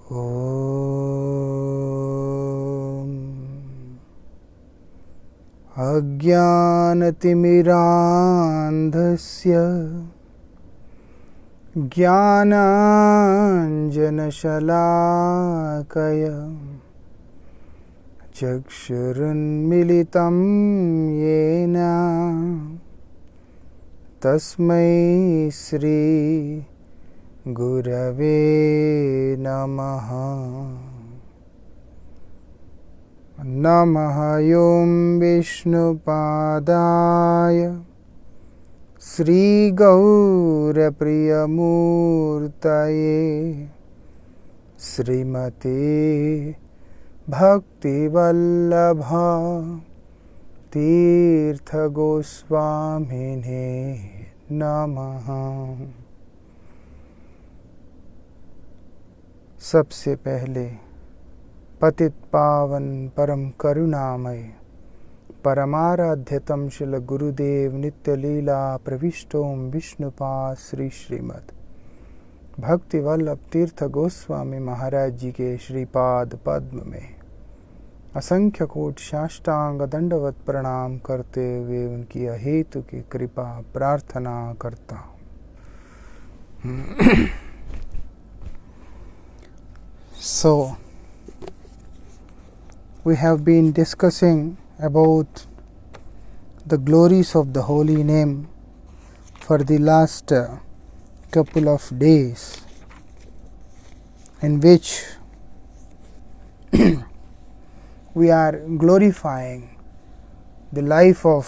Om Ajnanatimirandhasya Jnananjanashalakaya Chakshurunmilitam Yena Tasmai Sri Gurave Namaha. Namaha Yom Vishnu Padaya Sri Gaura Priyamurtaye Srimate Bhakti Vallabha Tirtha Goswamine Namaha. सबसे पहले पतित पावन परम करुणामय परमाराध्यतम श्रील गुरुदेव नित्य लीला प्रविष्टोम विष्णुपाद श्री श्रीमद भक्ति वल्लभ तीर्थ गोस्वामी महाराज जी के श्रीपाद पद्म में असंख्य कोट साष्टांग दंडवत प्रणाम करते हुए उनकी अहेतु की कृपा प्रार्थना करता हूँ. So, we have been discussing about the glories of the holy name for the last couple of days, in which we are glorifying the life of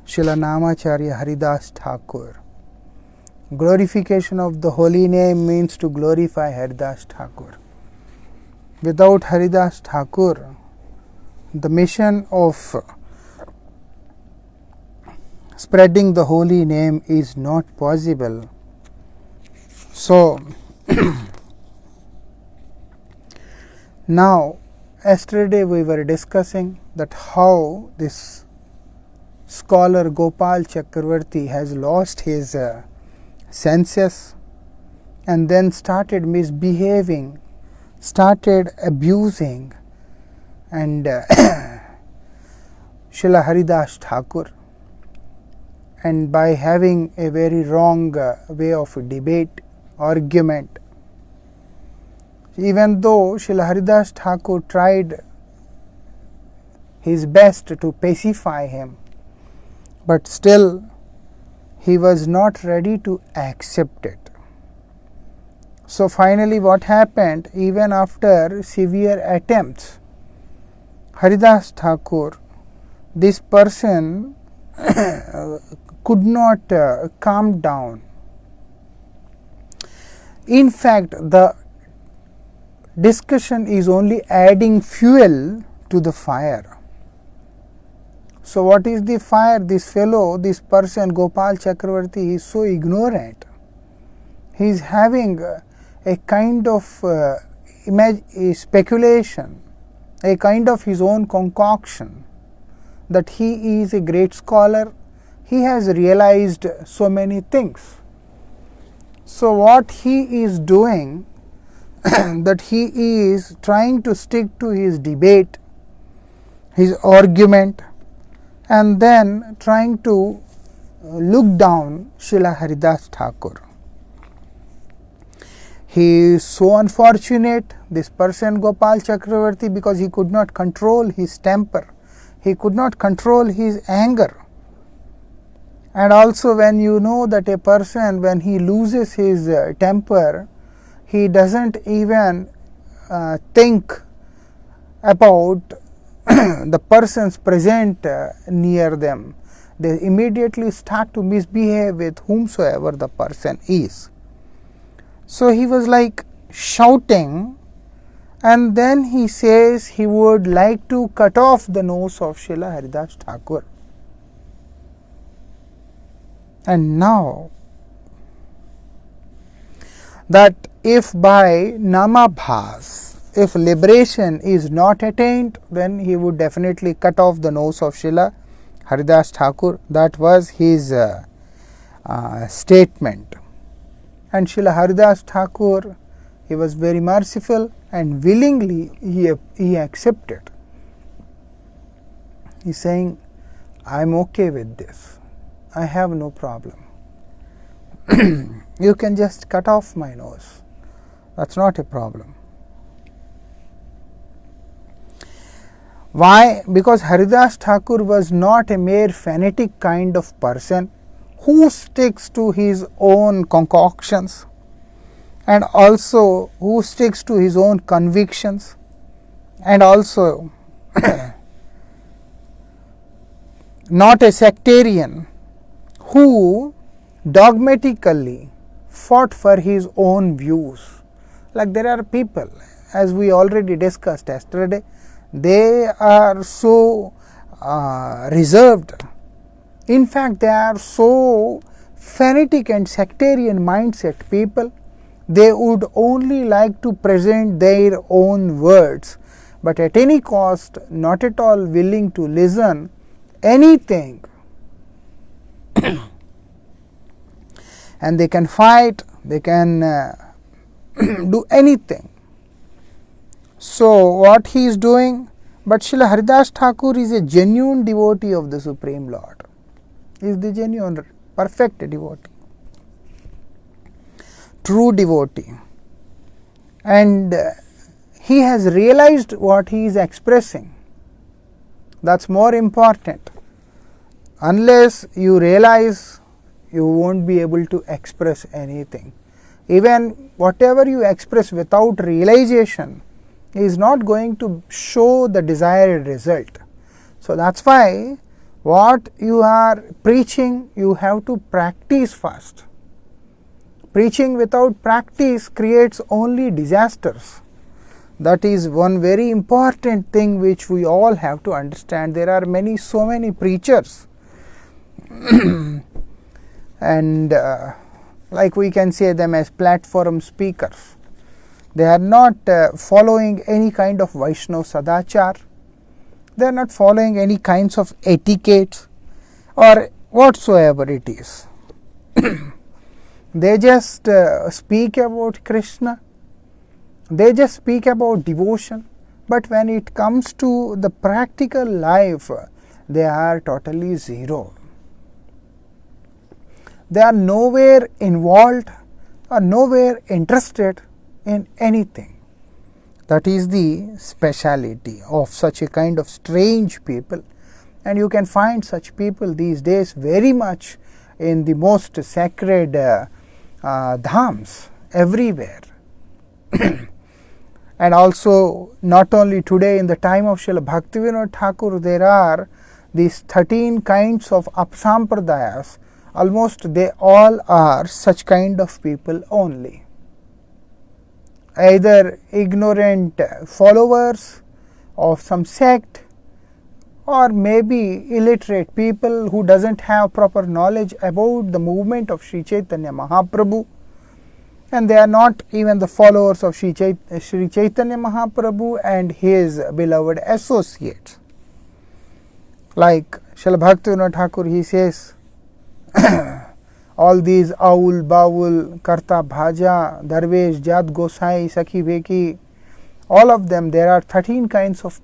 Srila Namacharya Haridas Thakur. Glorification of the holy name means to glorify Haridas Thakur. Without Haridas Thakur, the mission of spreading the holy name is not possible. So, now, yesterday we were discussing that how this scholar Gopal Chakravarti has lost his senses and then started misbehaving, started abusing and Srila Haridas Thakur, and by having a very wrong way of debate, argument. Even though Srila Haridas Thakur tried his best to pacify him, but still he was not ready to accept it. So finally what happened, even after severe attempts, Haridas Thakur, this person could not calm down. In fact, the discussion is only adding fuel to the fire. So what is the fire? This fellow, this person Gopal Chakravarti is so ignorant. He is having a kind of speculation, a kind of his own concoction that he is a great scholar, he has realized so many things. So what he is doing, that he is trying to stick to his debate, his argument, and then trying to look down Srila Haridas Thakur. He is so unfortunate, this person Gopal Chakravarti, because he could not control his temper, he could not control his anger. And also when you know that a person, when he loses his temper, he doesn't even think about the persons present near them. They immediately start to misbehave with whomsoever the person is. So he was like shouting, and then he says he would like to cut off the nose of Srila Haridas Thakur. And now, that if by namabhas, if liberation is not attained, then he would definitely cut off the nose of Srila Haridas Thakur. That was his statement. And Srila Haridas Thakur, he was very merciful. and willingly he accepted. He is saying, I am okay with this. I have no problem. You can just cut off my nose. That's not a problem. Why? Because Haridas Thakur was not a mere fanatic kind of person who sticks to his own concoctions and also who sticks to his own convictions, and also not a sectarian who dogmatically fought for his own views. Like there are people, as we already discussed yesterday, they are so reserved. In fact, they are so fanatic and sectarian mindset people. They would only like to present their own words, but at any cost, not at all willing to listen anything. And they can fight, they can do anything. So what he is doing? But Srila Haridas Thakur is a genuine devotee of the Supreme Lord. He is the genuine, perfect devotee, true devotee. And he has realized what he is expressing. That's more important. Unless you realize, you won't be able to express anything. Even whatever you express without realization is not going to show the desired result. So that's why what you are preaching, you have to practice first. Preaching without practice creates only disasters. That is one very important thing which we all have to understand. There are so many preachers and like we can say them as platform speakers. They are not following any kind of Vaishnava Sadachar. They are not following any kinds of etiquette or whatsoever it is. They just speak about Krishna. They just speak about devotion. But when it comes to the practical life, they are totally zero. They are nowhere involved or nowhere interested in anything. That is the speciality of such a kind of strange people. And you can find such people these days very much in the most sacred dhams everywhere. And also not only today, in the time of Srila Bhaktivinoda Thakur, there are these 13 kinds of apsampradayas. Almost they all are such kind of people only. Either ignorant followers of some sect, or maybe illiterate people who doesn't have proper knowledge about the movement of Sri Chaitanya Mahaprabhu, and they are not even the followers of Sri Chaitanya Mahaprabhu and his beloved associates. Like Srila Bhaktivinoda Thakur, he says, all these Aul, Baul, Karta, Bhaja, Darvesh, Jat, Gosai, Sakhi, Veki, all of them, there are 13 kinds of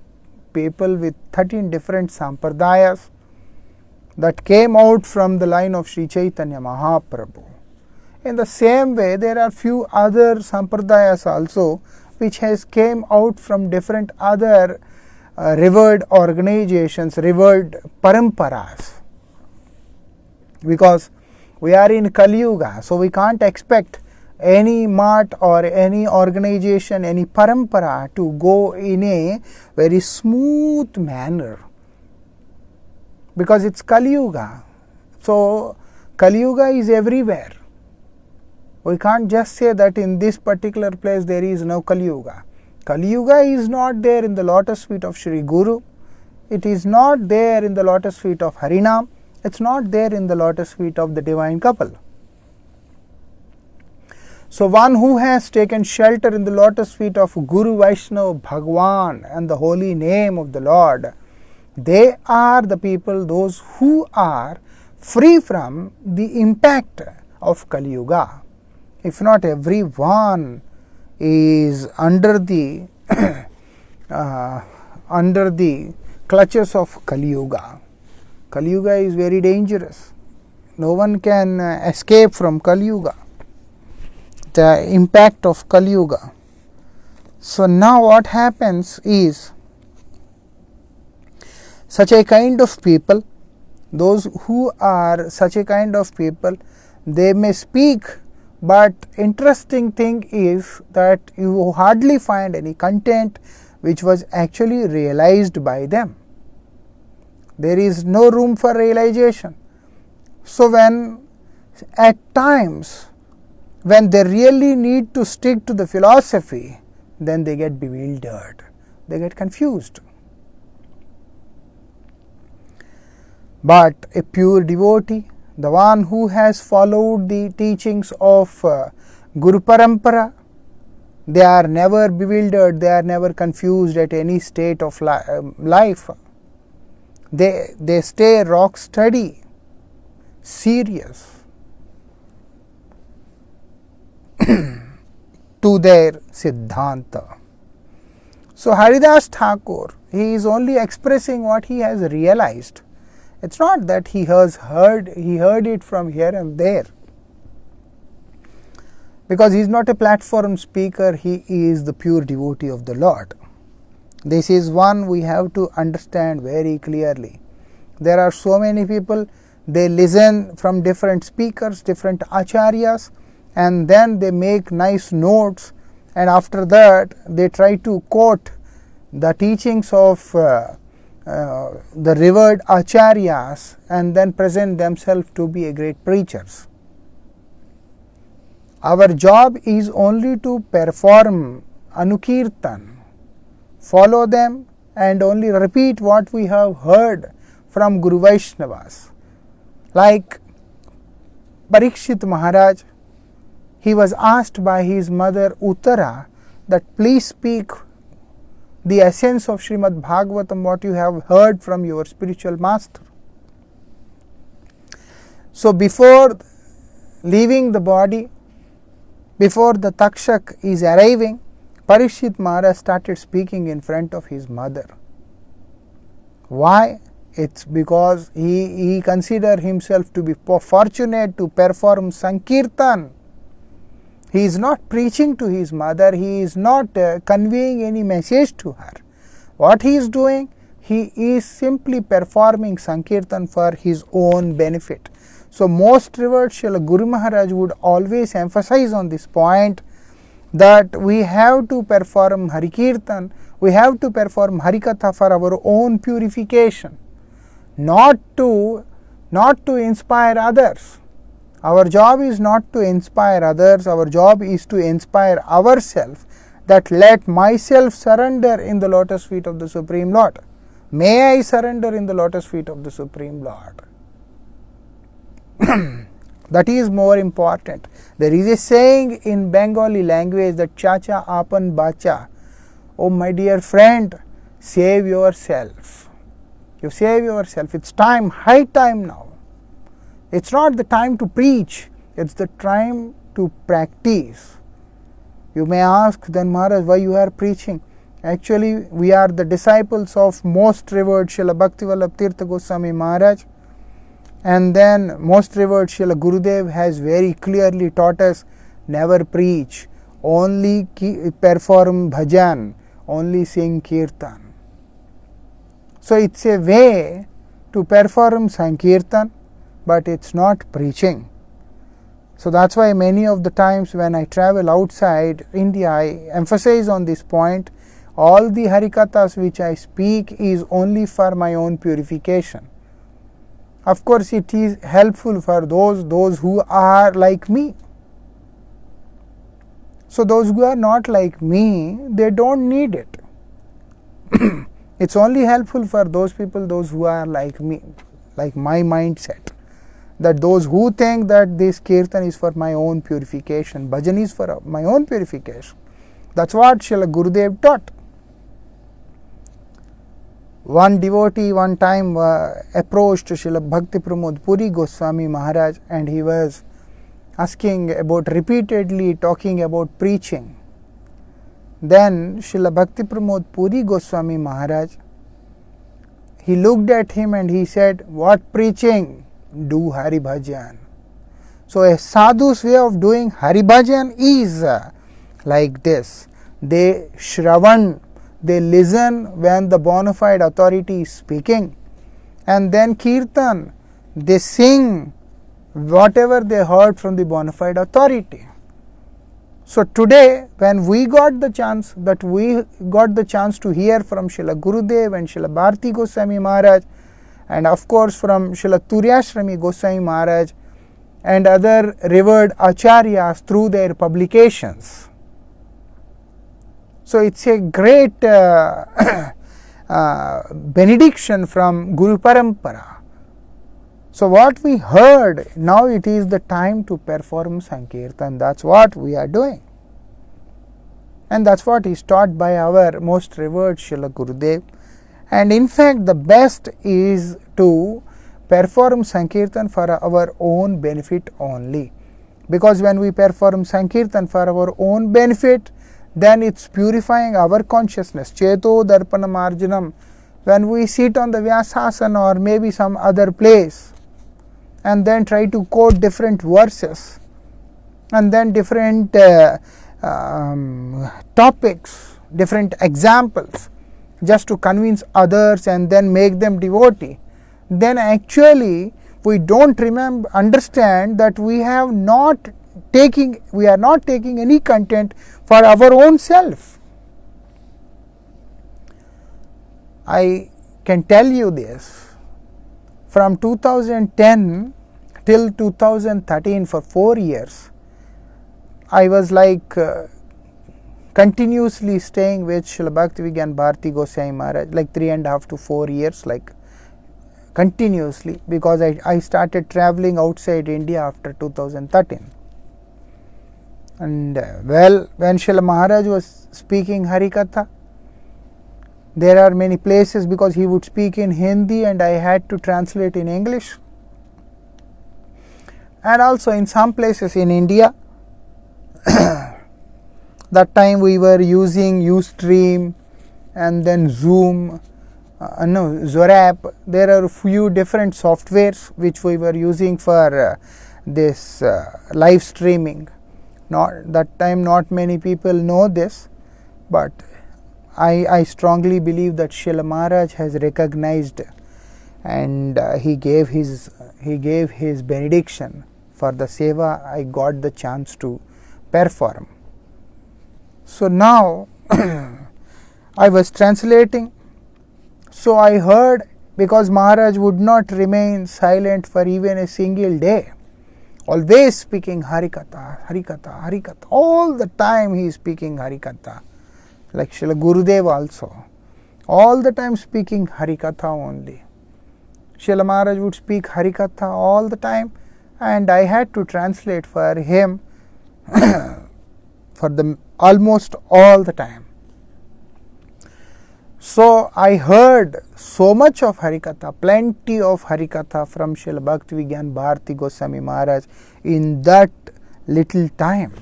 people with 13 different sampradayas that came out from the line of Sri Chaitanya Mahaprabhu. In the same way, there are few other sampradayas also which has came out from different other revered organizations, revered paramparas. Because we are in Kali Yuga, so we can't expect any mat or any organization, any parampara to go in a very smooth manner. Because it's Kali Yuga. So Kali Yuga is everywhere. We can't just say that in this particular place there is no Kali Yuga. Kali Yuga is not there in the lotus feet of Sri Guru. It is not there in the lotus feet of Harinam. It's not there in the lotus feet of the divine couple. So one who has taken shelter in the lotus feet of Guru, Vaishnava, Bhagwan and the holy name of the Lord, they are the people, those who are free from the impact of Kali Yuga. If not everyone is under the under the clutches of Kali Yuga. Kali Yuga is very dangerous. No one can escape from Kali Yuga, the impact of Kali Yuga. So now what happens is, such a kind of people, those who are such a kind of people, they may speak, but interesting thing is that you hardly find any content which was actually realized by them. There is no room for realization. So when at times when they really need to stick to the philosophy, then they get bewildered, they get confused. But a pure devotee, the one who has followed the teachings of Guru Parampara, they are never bewildered, they are never confused at any state of life. They stay rock steady, serious to their Siddhanta. So Haridas Thakur, he is only expressing what he has realized. It's not that he heard it from here and there. Because he is not a platform speaker, he is the pure devotee of the Lord. This is one we have to understand very clearly. There are so many people, they listen from different speakers, different acharyas, and then they make nice notes, and after that they try to quote the teachings of the revered acharyas and then present themselves to be a great preachers. Our job is only to perform anukirtan, follow them and only repeat what we have heard from Guru Vaishnavas. Like Parikshit Maharaj, he was asked by his mother Uttara that please speak the essence of Srimad Bhagavatam, what you have heard from your spiritual master. So before leaving the body, before the Takshak is arriving, Parikshit Maharaj started speaking in front of his mother. Why? It's because he considered himself to be fortunate to perform Sankirtan. He is not preaching to his mother, he is not conveying any message to her. What he is doing? He is simply performing Sankirtan for his own benefit. So most revered Srila Guru Maharaj would always emphasize on this point that we have to perform Harikirtan, we have to perform harikatha for our own purification, not to inspire others. Our job is not to inspire others, our job is to inspire ourselves, that let myself surrender in the lotus feet of the Supreme Lord. May I surrender in the lotus feet of the Supreme Lord. That is more important. There is a saying in Bengali language that Chacha Apan Bacha. Oh my dear friend, save yourself. You save yourself. It's time, high time now. It's not the time to preach, it's the time to practice. You may ask, then Maharaj, why you are preaching? Actually, we are the disciples of most revered Srila Bhaktivallabh Tirtha Goswami Maharaj. And then most revered Srila Gurudev has very clearly taught us, never preach, only perform bhajan, only sing kirtan. So it's a way to perform sankirtan, but it's not preaching. So that's why many of the times when I travel outside India, I emphasize on this point. All the harikathas which I speak is only for my own purification. Of course, it is helpful for those who are like me. So those who are not like me, they don't need it. It's only helpful for those people, those who are like me, like my mindset. That those who think that this kirtan is for my own purification, bhajan is for my own purification. That's what Srila Gurudev taught. One devotee one time approached Srila Bhakti Pramod Puri Goswami Maharaj, and he was asking about, repeatedly talking about preaching. Then Srila Bhakti Pramod Puri Goswami Maharaj, he looked at him and he said, "What preaching? Do Hari Bhajan." So a sadhu's way of doing Hari Bhajan is like this. They shravan, they listen when the bona fide authority is speaking, and then kirtan, they sing whatever they heard from the bona fide authority. So today, when we got the chance to hear from Srila Gurudev and Srila Bharti Goswami Maharaj, and of course from Srila Turyashrami Goswami Maharaj and other revered acharyas through their publications. So it's a great benediction from Guru Parampara. So what we heard, now it is the time to perform Sankirtan. That's what we are doing. And that's what is taught by our most revered Srila Gurudev. And in fact, the best is to perform Sankirtan for our own benefit only. Because when we perform Sankirtan for our own benefit, then it's purifying our consciousness. Cheto Darpana Marjanam. When we sit on the Vyasasana or maybe some other place, and then try to quote different verses and then different topics, different examples, just to convince others and then make them devotee, then actually we don't understand that we are not taking any content for our own self. I can tell you this, from 2010 till 2013, for 4 years, I was continuously staying with Srila Bhaktivigyan Bharti Goswami Maharaj, 3.5 to 4 years, continuously, because I started traveling outside India after 2013. And when Srila Maharaj was speaking harikatha, there are many places, because he would speak in Hindi and I had to translate in English. And also in some places in India, that time we were using Ustream and then Zoom, Zorap. There are a few different softwares which we were using for this live streaming. That time not many people know this, but I strongly believe that Srila Maharaj has recognized, and he gave his benediction for the seva I got the chance to perform. So now I was translating, so I heard, because Maharaj would not remain silent for even a single day, always speaking harikatha, harikatha, harikatha. All the time he is speaking harikatha. Like Srila Gurudev also, all the time speaking harikatha only. Srila Maharaj would speak harikatha all the time, and I had to translate for him for the almost all the time. So I heard so much of harikatha, plenty of harikatha from Srila Bhaktivigyan Bharti Goswami Maharaj in that little time.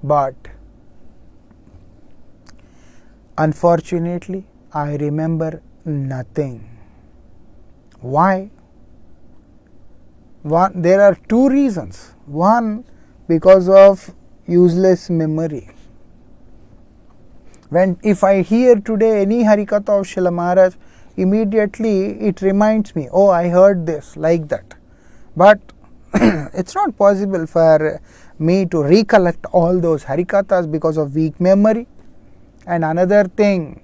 But unfortunately, I remember nothing. Why? There are two reasons. One, because of useless memory. If I hear today any harikatha of Srila Maharaj, immediately it reminds me, oh, I heard this, like that. But it's not possible for me to recollect all those harikathas because of weak memory. And another thing,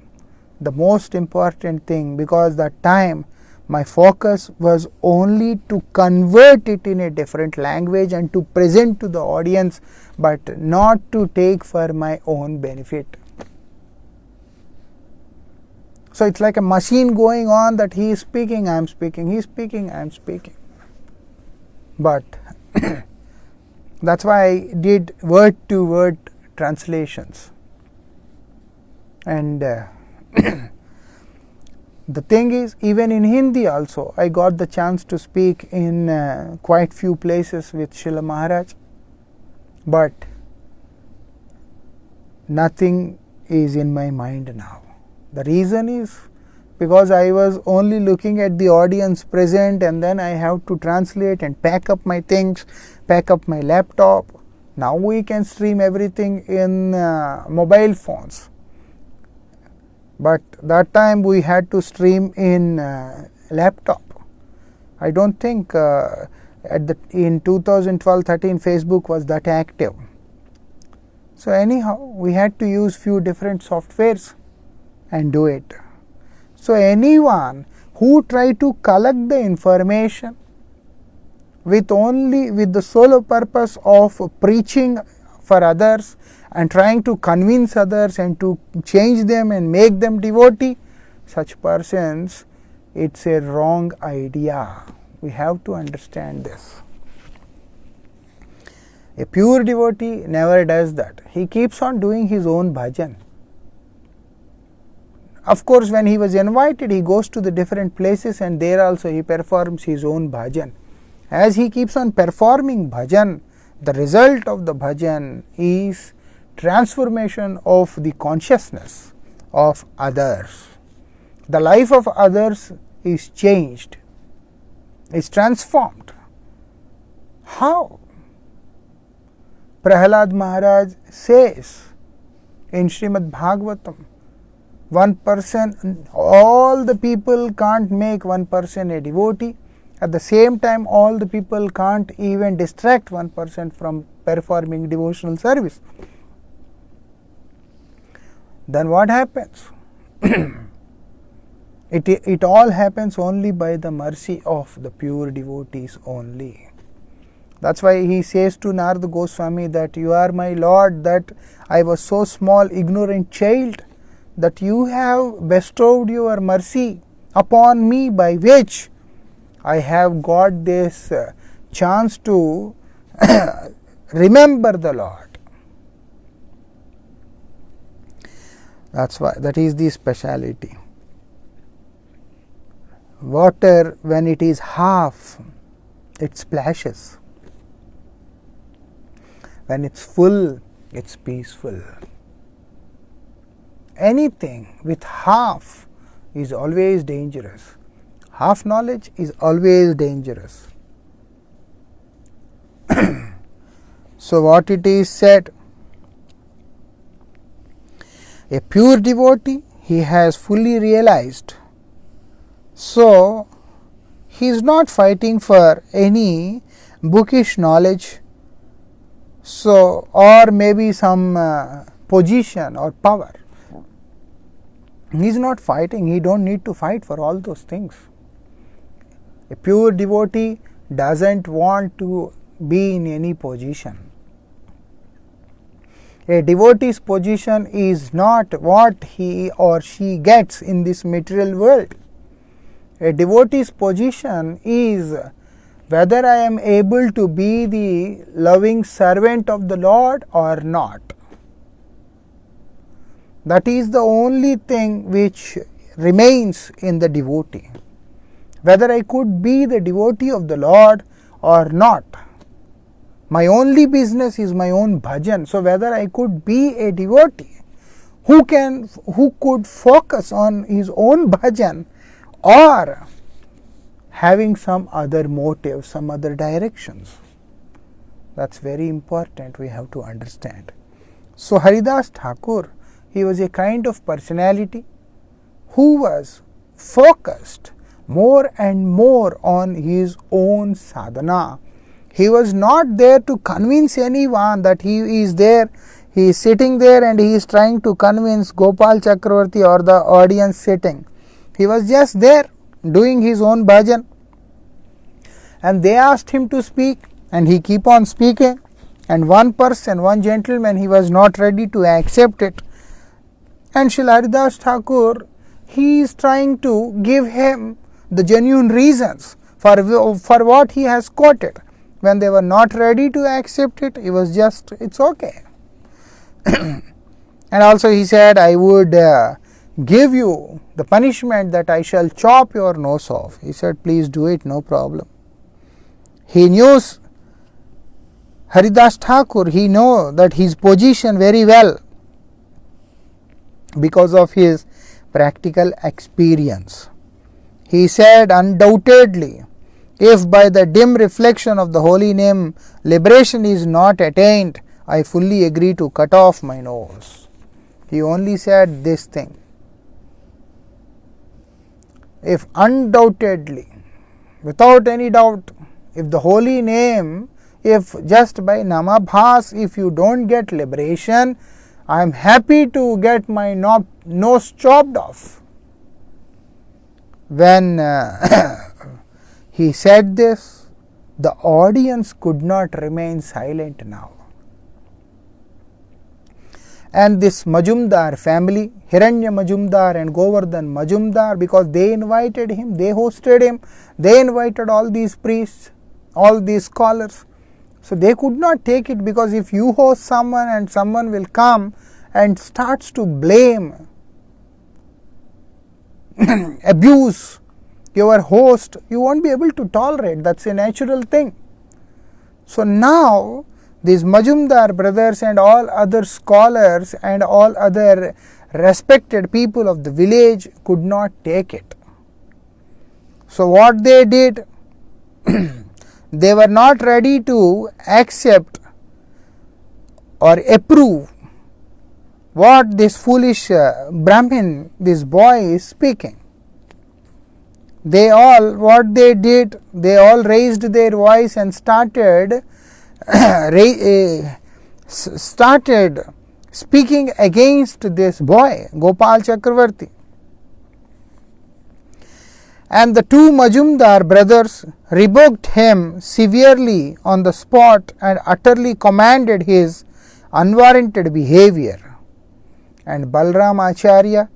the most important thing, because that time my focus was only to convert it in a different language and to present to the audience, but not to take for my own benefit. So it's like a machine going on, that he is speaking, I am speaking, he is speaking, I am speaking. But that's why I did word to word translations. And the thing is, even in Hindi also, I got the chance to speak in quite few places with Srila Maharaj. But nothing is in my mind now. The reason is because I was only looking at the audience present, and then I have to translate and pack up my things, pack up my laptop. Now we can stream everything in mobile phones. But that time we had to stream in laptop. I don't think in 2012-13 Facebook was that active. So anyhow, we had to use few different softwares and do it. So anyone who try to collect the information with the sole purpose of preaching for others and trying to convince others and to change them and make them devotee, such persons, it's a wrong idea. We have to understand this. A pure devotee never does that. He keeps on doing his own bhajan. Of course, when he was invited, he goes to the different places, and there also he performs his own bhajan. As he keeps on performing bhajan, the result of the bhajan is transformation of the consciousness of others. The life of others is changed, is transformed. How? Prahlad Maharaj says in Srimad Bhagavatam, one person, all the people can't make one person a devotee. At the same time, all the people can't even distract one person from performing devotional service. Then what happens? It all happens only by the mercy of the pure devotees only. That's why he says to Narada Goswami that you are my Lord, that I was so small, ignorant child, that you have bestowed your mercy upon me, by which I have got this chance to remember the Lord. That's why, that is the speciality. Water, when it is half, it splashes. When it's full, it's peaceful. Anything with half is always dangerous. Half knowledge is always dangerous. So what it is said, a pure devotee, he has fully realized. So he is not fighting for any bookish knowledge, so or maybe some position or power. He is not fighting. He don't need to fight for all those things. A pure devotee doesn't want to be in any position. A devotee's position is not what he or she gets in this material world. A devotee's position is whether I am able to be the loving servant of the Lord or not. That is the only thing which remains in the devotee. Whether I could be the devotee of the Lord or not. My only business is my own bhajan. So whether I could be a devotee who could focus on his own bhajan, or having some other motive, some other directions. That's very important, we have to understand. So Haridas Thakur, he was a kind of personality who was focused more and more on his own sadhana. He was not there to convince anyone that he is there. He is sitting there and he is trying to convince Gopal Chakravarti or the audience sitting. He was just there doing his own bhajan. And they asked him to speak, and he keep on speaking. And one gentleman, he was not ready to accept it. And Srila Haridas Thakur, he is trying to give him the genuine reasons for what he has quoted. When they were not ready to accept it, he was just, it's okay. And also he said, I would give you the punishment that I shall chop your nose off. He said, please do it, no problem. He knew Haridas Thakur, he knew that his position very well. because of his practical experience. He said, undoubtedly, if by the dim reflection of the holy name liberation is not attained, I fully agree to cut off my nose. He only said this thing. If undoubtedly, without any doubt, if the holy name, if just by namabhas, if you don't get liberation, I am happy to get my nose chopped off. When he said this, the audience could not remain silent now. And this Majumdar family, Hiranya Majumdar and Govardhan Majumdar, because they invited him, they hosted him, they invited all these priests, all these scholars. So they could not take it, because if you host someone and someone will come and starts to blame, abuse your host, you won't be able to tolerate. That's a natural thing. So now these Majumdar brothers and all other scholars and all other respected people of the village could not take it. So what they did, they were not ready to accept or approve what this foolish Brahmin, this boy is speaking. They all, what they did, they all raised their voice and started speaking against this boy, Gopal Chakravarti. And the two Majumdar brothers rebuked him severely on the spot and utterly commanded his unwarranted behavior. And Balram Acharya,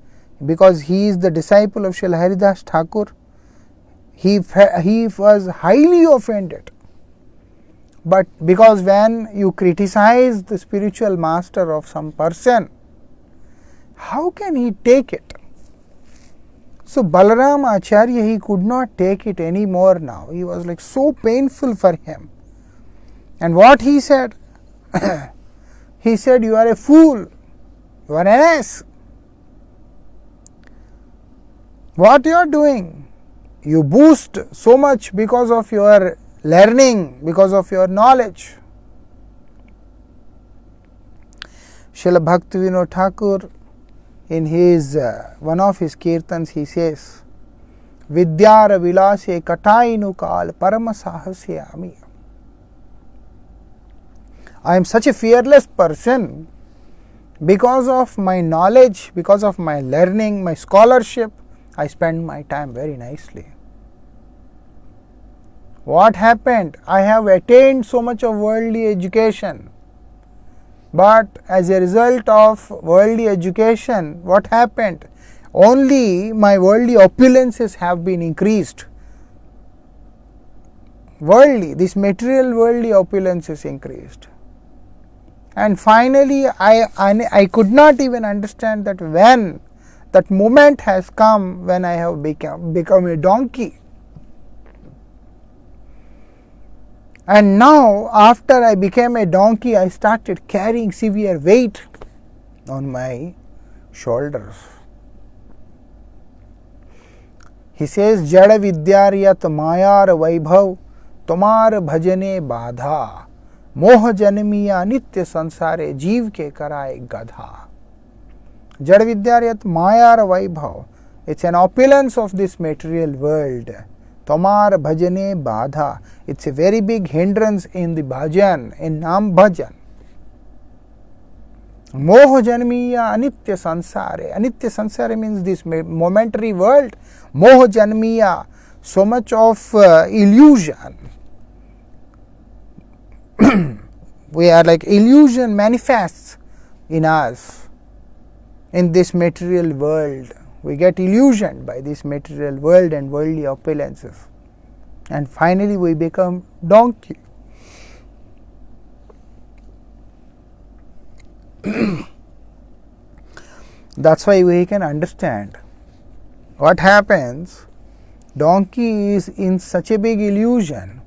because he is the disciple of Srila Haridas Thakur, he was highly offended. But because when you criticize the spiritual master of some person, how can he take it? So Balaram Acharya, he could not take it anymore now. He was like so painful for him. And what he said? He said, you are a fool. You are an ass. What you are doing? You boast so much because of your learning, because of your knowledge. Srila Bhaktivinoda Thakur, in his one of his kirtans, he says, Vidyara vilase katainu kal paramasahasya. I am such a fearless person because of my knowledge, because of my learning, my scholarship. I spend my time very nicely. What happened? I have attained so much of worldly education. But as a result of worldly education, what happened? Only my worldly opulences have been increased. Worldly, this material worldly opulence is increased. And finally, I could not even understand that when that moment has come when I have become a donkey. And now, after I became a donkey, I started carrying severe weight on my shoulders. He says, Jada vidyariyat mayar vaibhav tomar bhajane badha moh janmiya nitya sansare jeev ke karaye gadha. Jada vidyariyat mayar vaibhav. It's an opulence of this material world. Tomar bhajane badha. It's a very big hindrance in the bhajan, in Nam bhajan. Moh janmiya anitya sansare. Anitya sansare means this momentary world. Moh janmiya, so much of illusion. We are like illusion manifests in us. In this material world, we get illusioned by this material world and worldly opulences. And finally we become donkey. That's why we can understand what happens. Donkey is in such a big illusion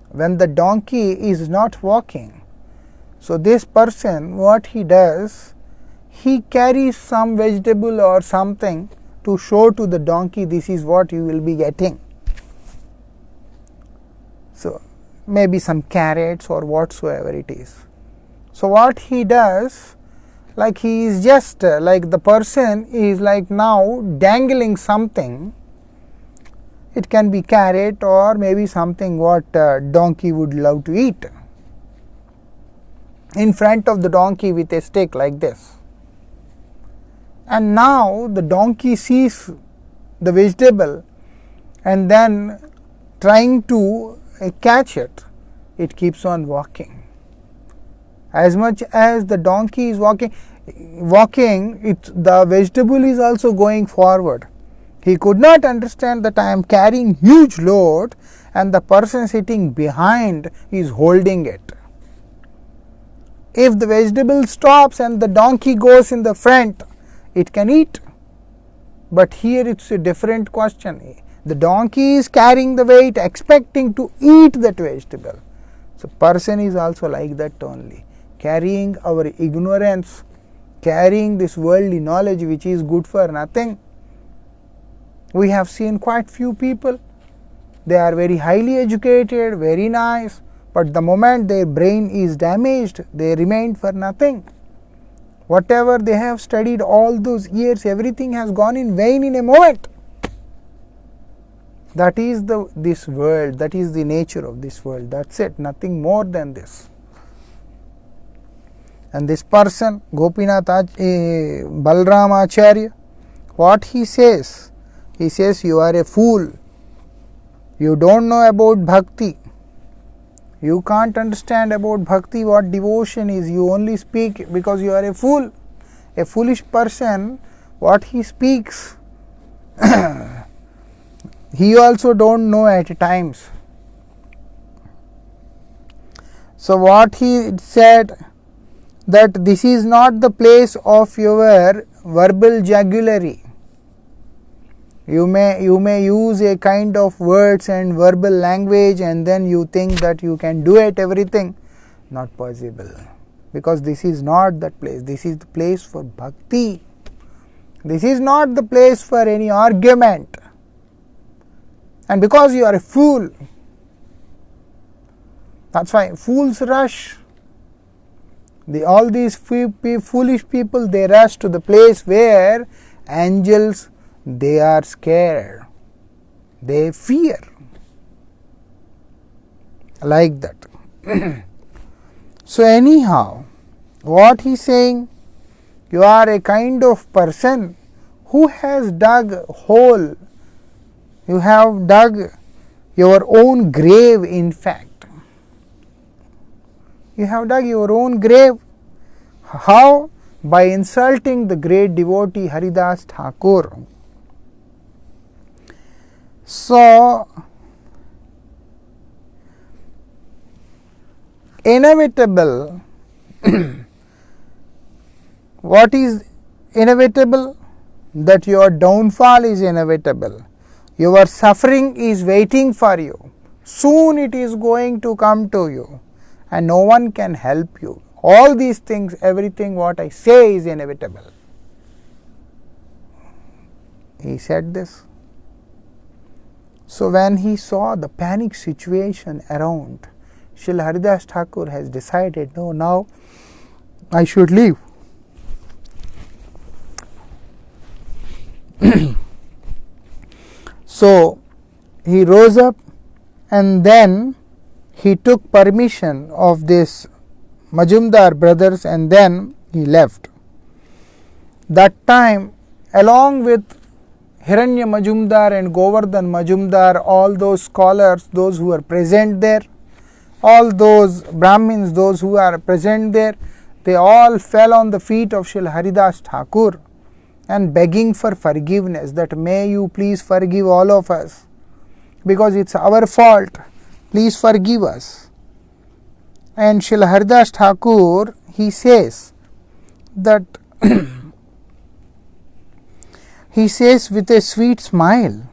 when the donkey is not walking. So this person, what he does, he carries some vegetable or something to show to the donkey, this is what you will be getting. So maybe some carrots or whatsoever it is. So what he does, like he is just like the person is like now dangling something. It can be carrot or maybe something what donkey would love to eat, in front of the donkey with a stick like this. And now the donkey sees the vegetable and then trying to catch it, it keeps on walking. As much as the donkey is walking, the vegetable is also going forward. He could not understand that I am carrying huge load and the person sitting behind is holding it. If the vegetable stops and the donkey goes in the front, it can eat. But here it's a different question. The donkey is carrying the weight, expecting to eat that vegetable. So person is also like that only, carrying our ignorance, carrying this worldly knowledge which is good for nothing. We have seen quite few people, they are very highly educated, very nice, but the moment their brain is damaged, they remain for nothing. Whatever they have studied all those years, everything has gone in vain in a moment. That is this world, that is the nature of this world. That's it, nothing more than this. And this person, Gopinath Balram Acharya, what he says? He says, you are a fool. You don't know about bhakti. You can't understand about bhakti, what devotion is. You only speak because you are a fool. A foolish person, what he speaks, he also don't know at times. So what he said, that this is not the place of your verbal jugglery. You may use a kind of words and verbal language and then you think that you can do it everything. Not possible. Because this is not that place. This is the place for bhakti. This is not the place for any argument. And because you are a fool, that's why fools rush. All these foolish people, they rush to the place where angels, they are scared, they fear, like that. So anyhow, what he is saying, you are a kind of person who has dug a hole, you have dug your own grave. In fact, you have dug your own grave. How? By insulting the great devotee Haridas Thakur. So, inevitable, what is inevitable? That your downfall is inevitable. Your suffering is waiting for you. Soon it is going to come to you and no one can help you. All these things, everything what I say is inevitable. He said this. So when he saw the panic situation around, Srila Haridas Thakur has decided, no, now I should leave. So he rose up and then he took permission of this Majumdar brothers and then he left. That time, along with Hiranya Majumdar and Govardhan Majumdar, all those scholars, those who are present there, all those Brahmins, those who are present there, they all fell on the feet of Srila Haridas Thakur and begging for forgiveness, that may you please forgive all of us because it's our fault, please forgive us. And Srila Haridas Thakur, he says that he says with a sweet smile,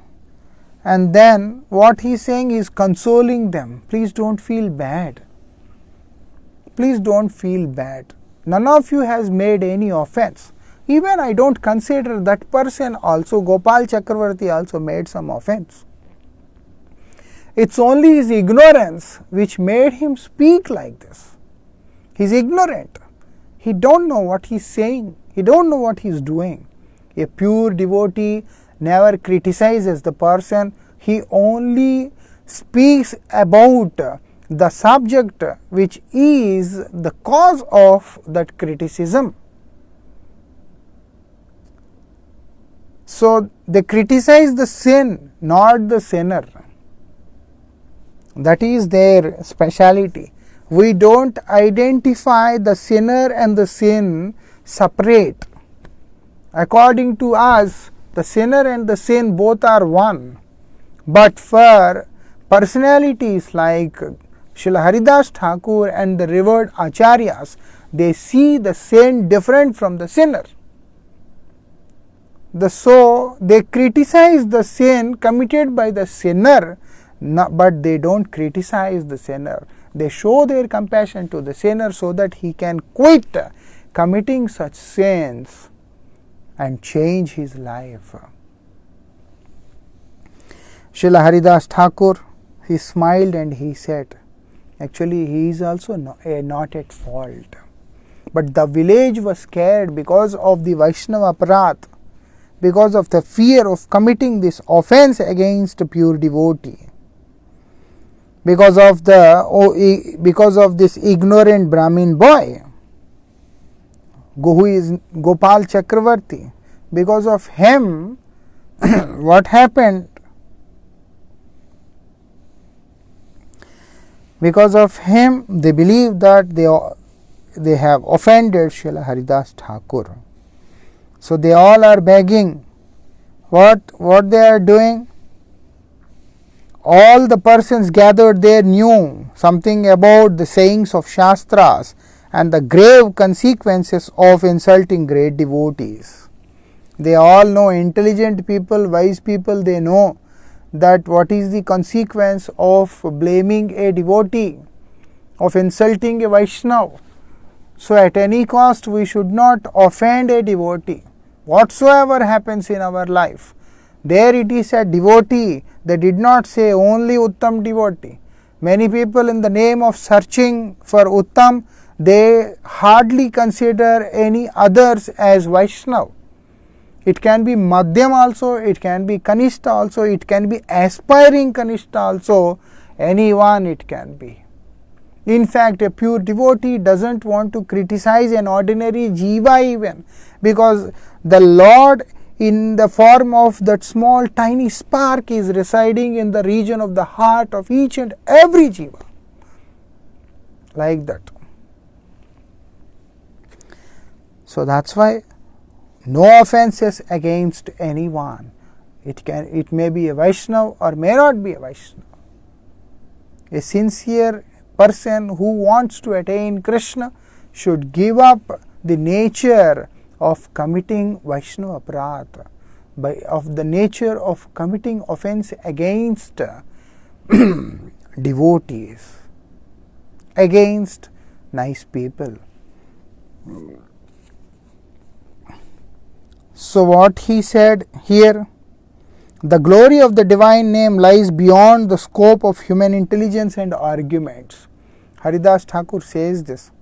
and then what he is saying is consoling them. Please don't feel bad. Please don't feel bad. None of you has made any offense. Even I don't consider that person also, Gopal Chakravarti also made some offense. It's only his ignorance which made him speak like this. He's ignorant. He don't know what he's saying. He don't know what he's doing. A pure devotee never criticizes the person. He only speaks about the subject which is the cause of that criticism. So they criticize the sin, not the sinner. That is their speciality. We don't identify the sinner and the sin separate. According to us, the sinner and the sin both are one. But for personalities like Srila Haridas Thakur and the revered Acharyas, they see the sin different from the sinner. So they criticize the sin committed by the sinner, but they don't criticize the sinner. They show their compassion to the sinner so that he can quit committing such sins and change his life. Srila Haridas Thakur, he smiled and he said, actually he is also not at fault. But the village was scared because of the Vaishnava aparat, because of the fear of committing this offense against a pure devotee. Because of this ignorant Brahmin boy, who is Gopal Chakravarti, because of him, what happened? Because of him, they believe that they have offended Srila Haridas Thakur. So they all are begging. What they are doing? All the persons gathered there knew something about the sayings of Shastras and the grave consequences of insulting great devotees. They all know, intelligent people, wise people, they know that what is the consequence of blaming a devotee, of insulting a Vaishnava. So at any cost we should not offend a devotee. Whatsoever happens in our life, there it is a devotee. They did not say only Uttam devotee. Many people, in the name of searching for Uttam, they hardly consider any others as Vaishnava. It can be Madhyam also, it can be Kanishta also, it can be aspiring Kanishta also, anyone it can be. In fact, a pure devotee doesn't want to criticize an ordinary jiva even, because the Lord in the form of that small tiny spark is residing in the region of the heart of each and every jiva. Like that. So that's why no offenses against anyone. It may be a Vaishnava or may not be a Vaishnava. A sincere person who wants to attain Krishna should give up the nature of committing Vaishnava aparat, of the nature of committing offense against devotees, against nice people. So what he said here, the glory of the divine name lies beyond the scope of human intelligence and arguments. Haridas Thakur says this.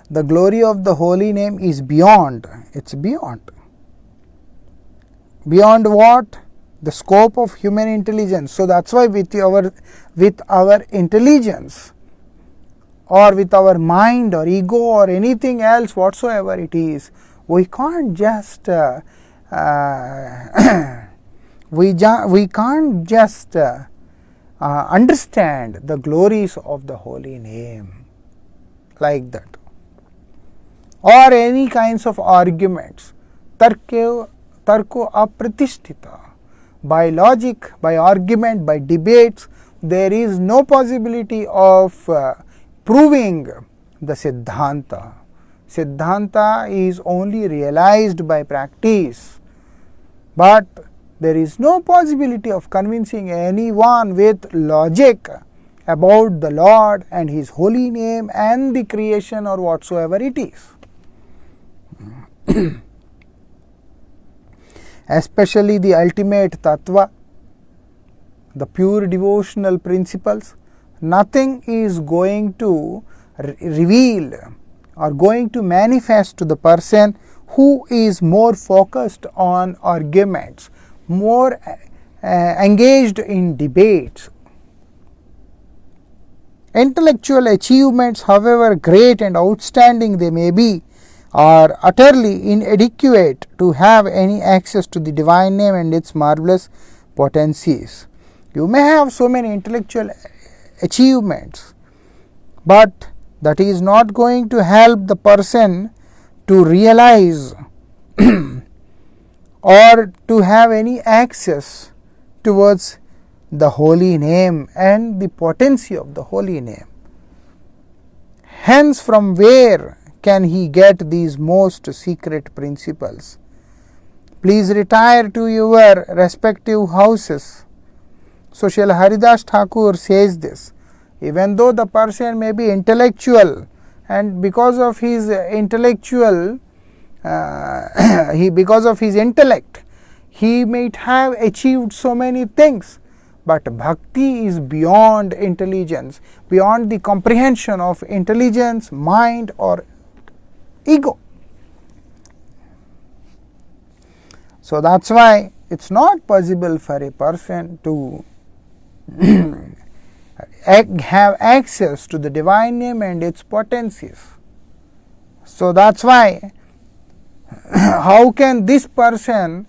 The glory of the holy name is beyond. It's beyond. Beyond what? The scope of human intelligence. So that's why with our intelligence, or with our mind or ego or anything else whatsoever it is, we can't just understand the glories of the holy name like that, or any kinds of arguments. Tarko apratishthita. By logic, by argument, by debates, there is no possibility of proving the Siddhanta. Siddhanta is only realized by practice, but there is no possibility of convincing anyone with logic about the Lord and His holy name and the creation or whatsoever it is. Especially the ultimate tattva, the pure devotional principles, nothing is going to reveal or going to manifest to the person who is more focused on arguments, more engaged in debates. Intellectual achievements, however great and outstanding they may be, are utterly inadequate to have any access to the divine name and its marvelous potencies. You may have so many intellectual achievements, but that is not going to help the person to realize or to have any access towards the holy name and the potency of the holy name. Hence, from where can he get these most secret principles? Please retire to your respective houses. So Srila Haridas Thakur says this. Even though the person may be intellectual, and because of his intellectual, because of his intellect, he might have achieved so many things. But bhakti is beyond intelligence, beyond the comprehension of intelligence, mind, or ego. So that's why it's not possible for a person to have access to the divine name and its potencies. So that's why how can this person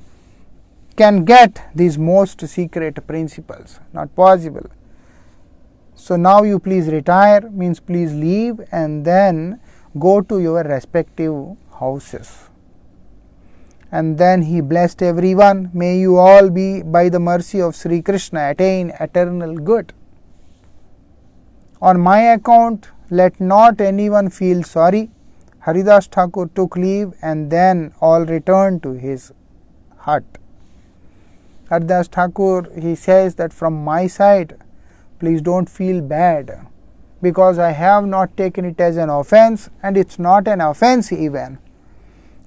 can get these most secret principles? Not possible. So now you please retire, means please leave and then go to your respective houses. And then he blessed everyone. May you all be, by the mercy of Sri Krishna, attain eternal good. On my account, let not anyone feel sorry. Haridas Thakur took leave and then all returned to his hut. Haridas Thakur, he says that from my side, please don't feel bad, because I have not taken it as an offense, and it's not an offense even.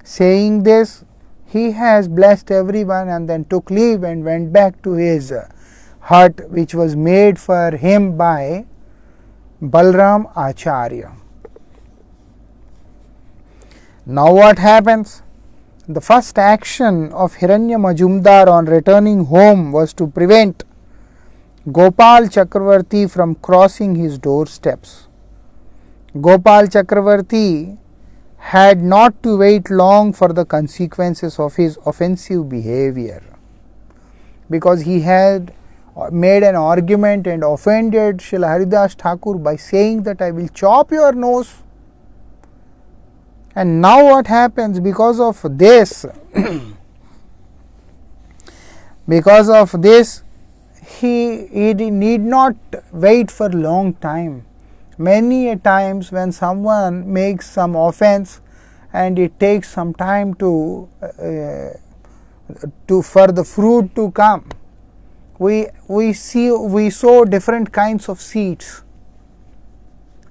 Saying this, he has blessed everyone and then took leave and went back to his hut, which was made for him by Balram Acharya. Now what happens? The first action of Hiranya Majumdar on returning home was to prevent Gopal Chakravarti from crossing his doorsteps. Gopal Chakravarti had not to wait long for the consequences of his offensive behavior, because he had made an argument and offended Srila Haridas Thakur by saying that I will chop your nose. And now what happens? Because of this, he need not wait for long time. Many a times when someone makes some offense and it takes some time for the fruit to come, we sow different kinds of seeds.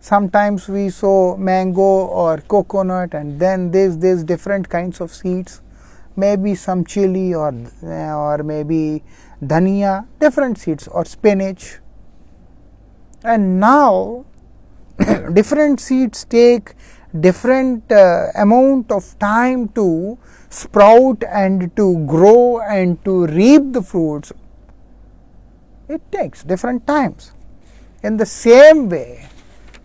Sometimes we sow mango or coconut, and then there's different kinds of seeds. Maybe some chili or maybe dhania, different seeds, or spinach. And now different seeds take different amount of time to sprout and to grow and to reap the fruits. It takes different times. In the same way,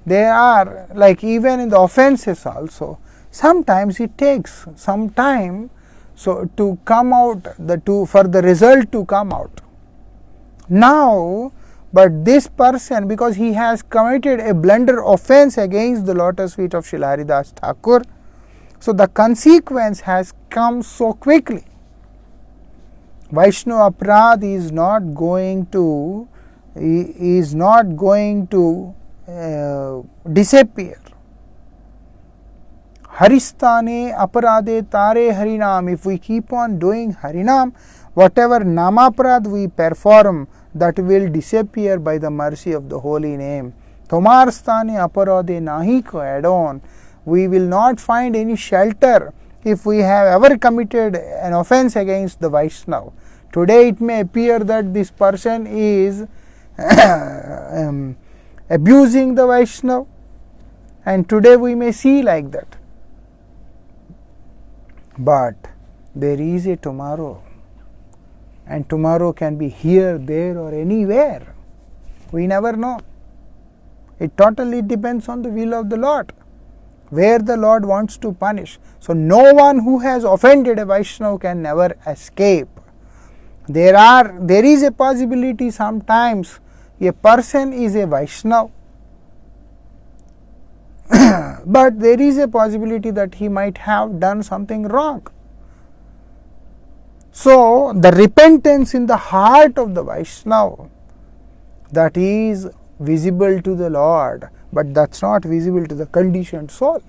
they are like even in the offenses also. Sometimes it takes some time so to come out, for the result to come out. Now, but this person, because he has committed a blunder offense against the lotus feet of Srila Haridas Thakur, so the consequence has come so quickly. Vaishnava Aparad is not going to disappear. Haristane aparade tare harinam. If we keep on doing harinam, whatever namaparad we perform, that will disappear by the mercy of the holy name. Tomar sthane aparade nahi ko adon. We will not find any shelter if we have ever committed an offense against the Vaishnava. Today it may appear that this person is abusing the Vaishnava, and today we may see like that. But there is a tomorrow, and tomorrow can be here, there, or anywhere. We never know. It totally depends on the will of the Lord, where the Lord wants to punish. So no one who has offended a Vaishnava can never escape. There is a possibility sometimes a person is a Vaishnava, but there is a possibility that he might have done something wrong. So the repentance in the heart of the Vaishnava, that is visible to the Lord, but that's not visible to the conditioned soul.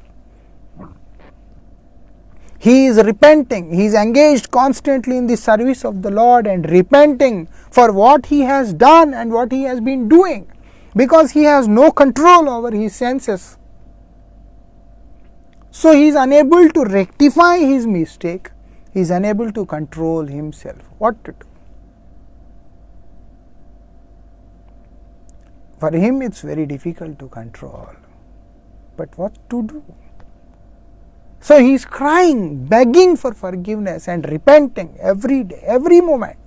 He is repenting, he is engaged constantly in the service of the Lord and repenting for what he has done and what he has been doing, because he has no control over his senses. So he is unable to rectify his mistake, he is unable to control himself. What to do? For him it's very difficult to control. But what to do? So he is crying, begging for forgiveness and repenting every day, every moment.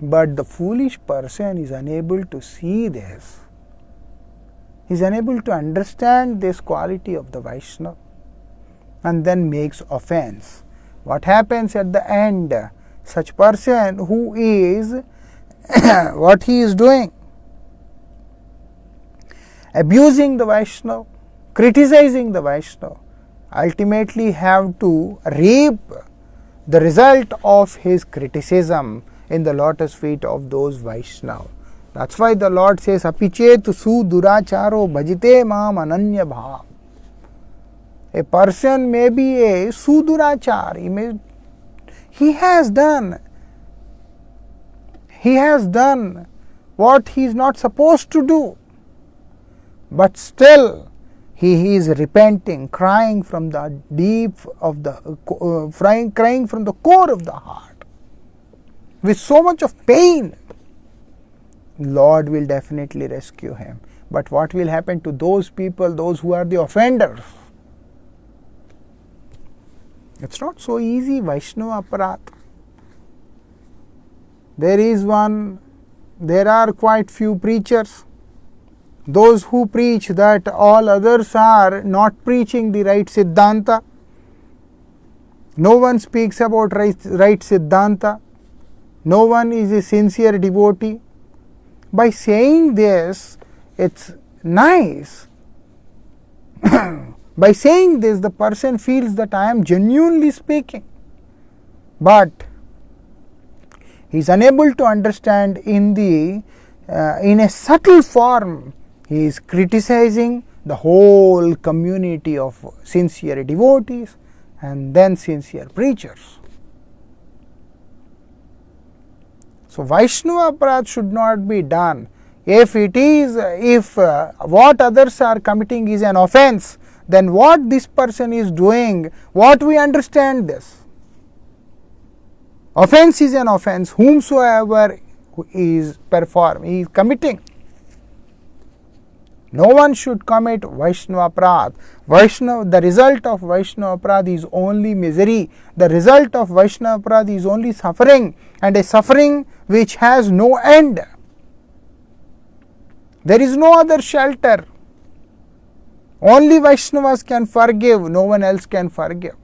But the foolish person is unable to see this. He is unable to understand this quality of the Vaishnava, and then makes offense. What happens at the end? Such person who is what he is doing? Abusing the Vaishnava, criticizing the Vaishnava, ultimately have to reap the result of his criticism in the lotus feet of those Vaishnava. That's why the Lord says, Apichet su duracharo bhajite mam ananya bhav. A person may be a sudurachar, he has done what he is not supposed to do, but still he is repenting, crying from the deep of the crying from the core of the heart with so much of pain. Lord will definitely rescue him. But what will happen to those people, those who are the offenders? It's not so easy, Vaishnava aparat. There are quite few preachers, those who preach that all others are not preaching the right Siddhanta. No one speaks about right Siddhanta. No one is a sincere devotee. By saying this, it's nice. By saying this, the person feels that I am genuinely speaking. But he is unable to understand in a subtle form. He is criticizing the whole community of sincere devotees and then sincere preachers. So Vaishnava aparat should not be done. If what others are committing is an offense, then what this person is doing, what we understand this? Offense is an offense, whomsoever is committing. No one should commit Vaishnava aparat. The result of Vaishnava aparat is only misery. The result of Vaishnava aparat is only suffering, and a suffering which has no end. There is no other shelter. Only Vaishnavas can forgive, no one else can forgive.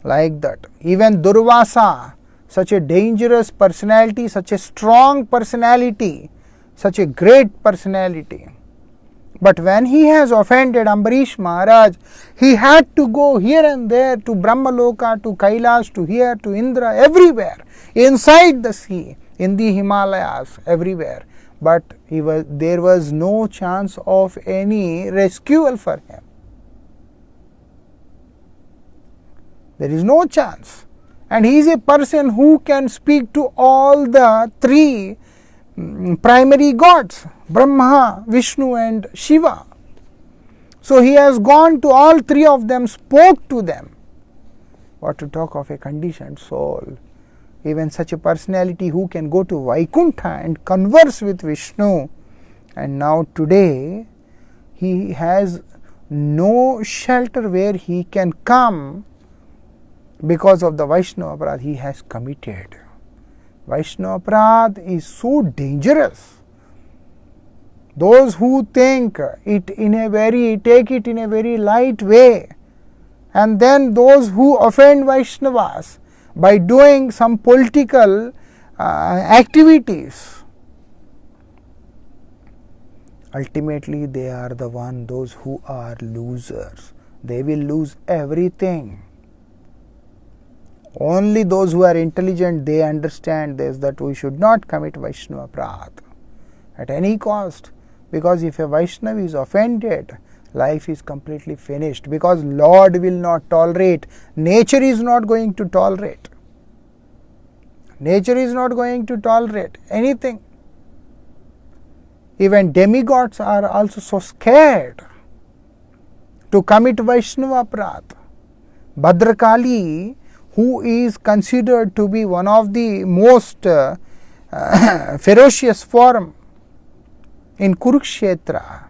Like that. Even Durvasa, such a dangerous personality, such a strong personality, such a great personality. But when he has offended Ambarish Maharaj, he had to go here and there to Brahmaloka, to Kailash, to here, to Indra, everywhere, inside the sea, in the Himalayas, everywhere. But there was no chance of any rescue for him. There is no chance. And he is a person who can speak to all the three primary gods, Brahma, Vishnu and Shiva. So he has gone to all three of them, spoke to them. What to talk of a conditioned soul? Even such a personality who can go to Vaikuntha and converse with Vishnu. And now today he has no shelter where he can come because of the Vaishnava aparadha he has committed. Vaishnava aparadha is so dangerous. Those who think it take it in a very light way, and then those who offend Vaishnavas by doing some political activities, ultimately they are those who are losers. They will lose everything. Only those who are intelligent, they understand this, that we should not commit Vaishnava aparadha at any cost, because if a Vaishnava is offended, life is completely finished, because Lord will not tolerate, nature is not going to tolerate. Nature is not going to tolerate anything. Even demigods are also so scared to commit Vaishnava aparadha. Bhadrakali, who is considered to be one of the most ferocious form in Kurukshetra,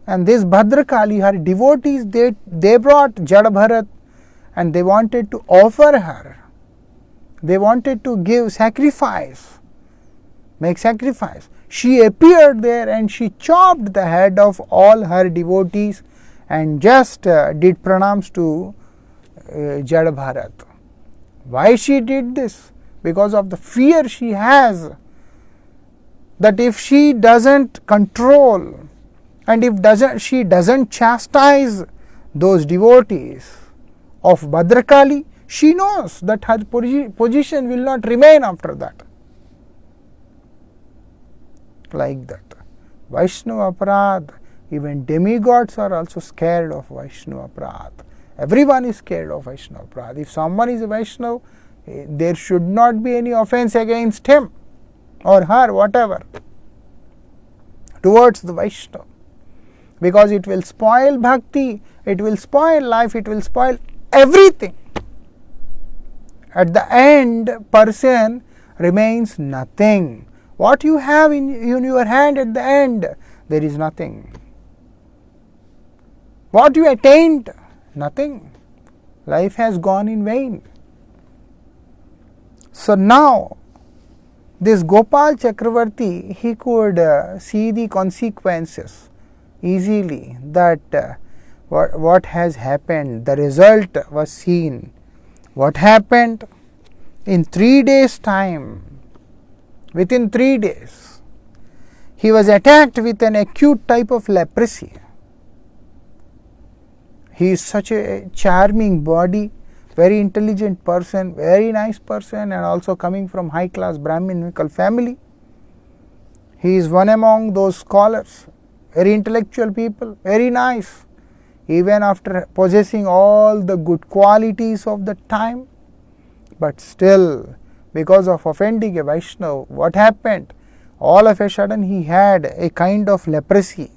and this Bhadrakali, her devotees, they brought Jada Bharat and they wanted to offer her. They wanted to give sacrifice, make sacrifice. She appeared there and she chopped the head of all her devotees and just did pranams to Jada Bharat. Why she did this? Because of the fear she has that if she doesn't control and if she doesn't chastise those devotees of Bhadrakali, she knows that her position will not remain after that. Like that. Vaishnava aparadha, even demigods are also scared of Vaishnava aparadha. Everyone is scared of Vaishnava aparadha. If someone is a Vaishnava, there should not be any offense against him or her, whatever, towards the Vaishnava. Because it will spoil bhakti, it will spoil life, it will spoil everything. At the end, person remains nothing. What you have in your hand at the end, there is nothing. What you attained, nothing. Life has gone in vain. So now, this Gopal Chakravarti, he could see the consequences easily, that what has happened, the result was seen. What happened? In 3 days' time, within 3 days, he was attacked with an acute type of leprosy. He is such a charming body, very intelligent person, very nice person, and also coming from high class Brahminical family. He is one among those scholars, very intellectual people, very nice, even after possessing all the good qualities of the time. But still, because of offending a Vaishnava, what happened? All of a sudden he had a kind of leprosy.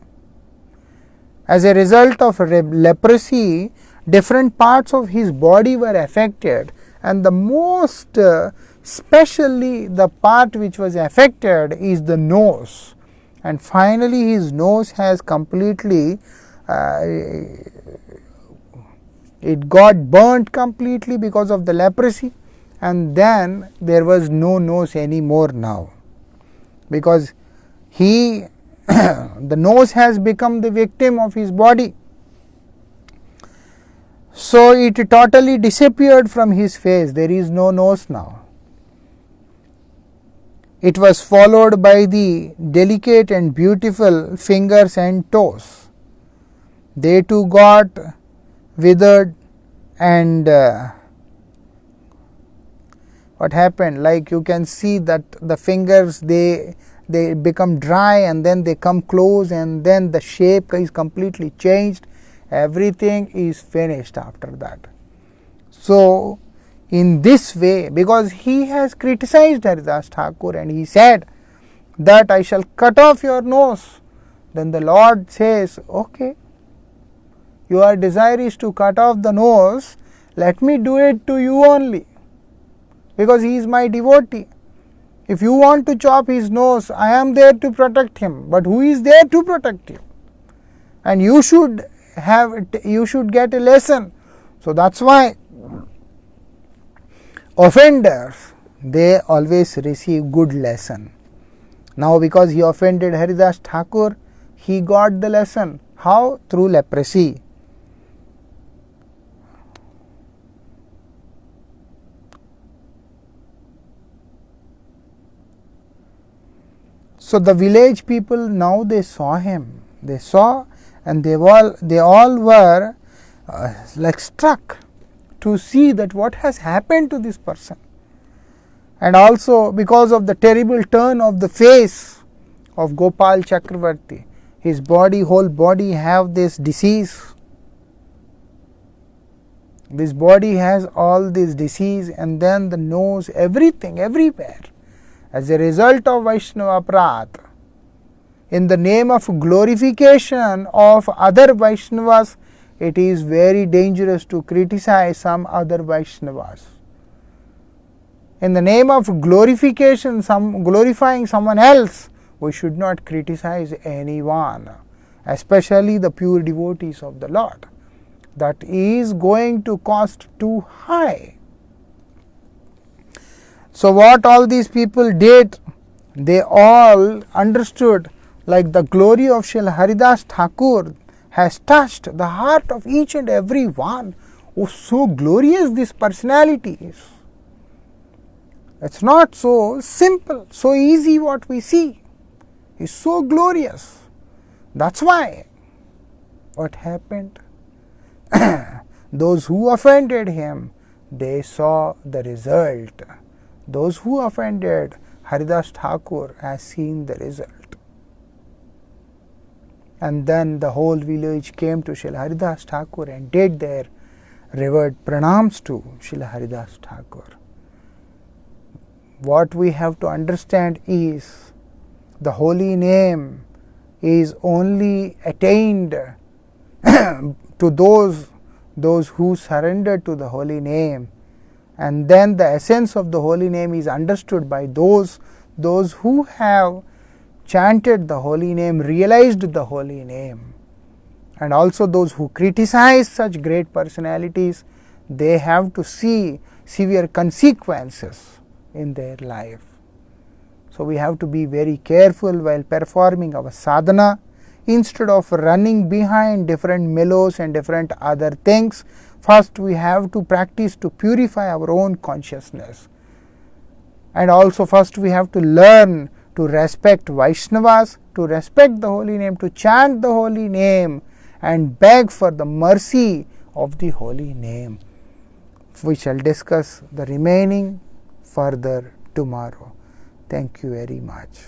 As a result of leprosy, different parts of his body were affected, and the most especially the part which was affected is the nose. And finally his nose has completely it got burnt completely because of the leprosy, and then there was no nose anymore now, because he the nose has become the victim of his body. So it totally disappeared from his face. There is no nose now. It was followed by the delicate and beautiful fingers and toes. They too got withered, and what happened? Like you can see that the fingers, they become dry and then they come close, and then the shape is completely changed. Everything is finished after that. So in this way, because he has criticized Haridas Thakur and he said that I shall cut off your nose. Then the Lord says, okay, your desire is to cut off the nose, let me do it to you only, because he is my devotee. If you want to chop his nose, I am there to protect him, but who is there to protect you? And you should get a lesson. So that's why offenders, they always receive good lesson. Now because he offended Haridas Thakur, he got the lesson. How? Through leprosy. So the village people, now they saw him. They saw, and they all were like struck to see that what has happened to this person. And also because of the terrible turn of the face of Gopal Chakravarti, his whole body have this disease. This body has all this disease, and then the nose, everything, everywhere. As a result of Vaishnava Prat, in the name of glorification of other Vaishnavas, it is very dangerous to criticize some other Vaishnavas. In the name of glorification, glorifying someone else, we should not criticize anyone, especially the pure devotees of the Lord. That is going to cost too high. So what all these people did, they all understood, like the glory of Srila Haridas Thakur has touched the heart of each and every one. Oh, so glorious this personality is. It's not so simple, so easy what we see. He's so glorious. That's why. What happened? Those who offended him, they saw the result. Those who offended Haridas Thakur has seen the result. And then the whole village came to Srila Haridas Thakur and did their revered pranams to Srila Haridas Thakur. What we have to understand is the holy name is only attained to those who surrender to the holy name. And then the essence of the holy name is understood by those who have chanted the holy name, realized the holy name. And also those who criticize such great personalities, they have to see severe consequences in their life. So we have to be very careful while performing our sadhana. Instead of running behind different mellows and different other things, first we have to practice to purify our own consciousness. And also first we have to learn to respect Vaishnavas, to respect the holy name, to chant the holy name and beg for the mercy of the holy name. We shall discuss the remaining further tomorrow. Thank you very much.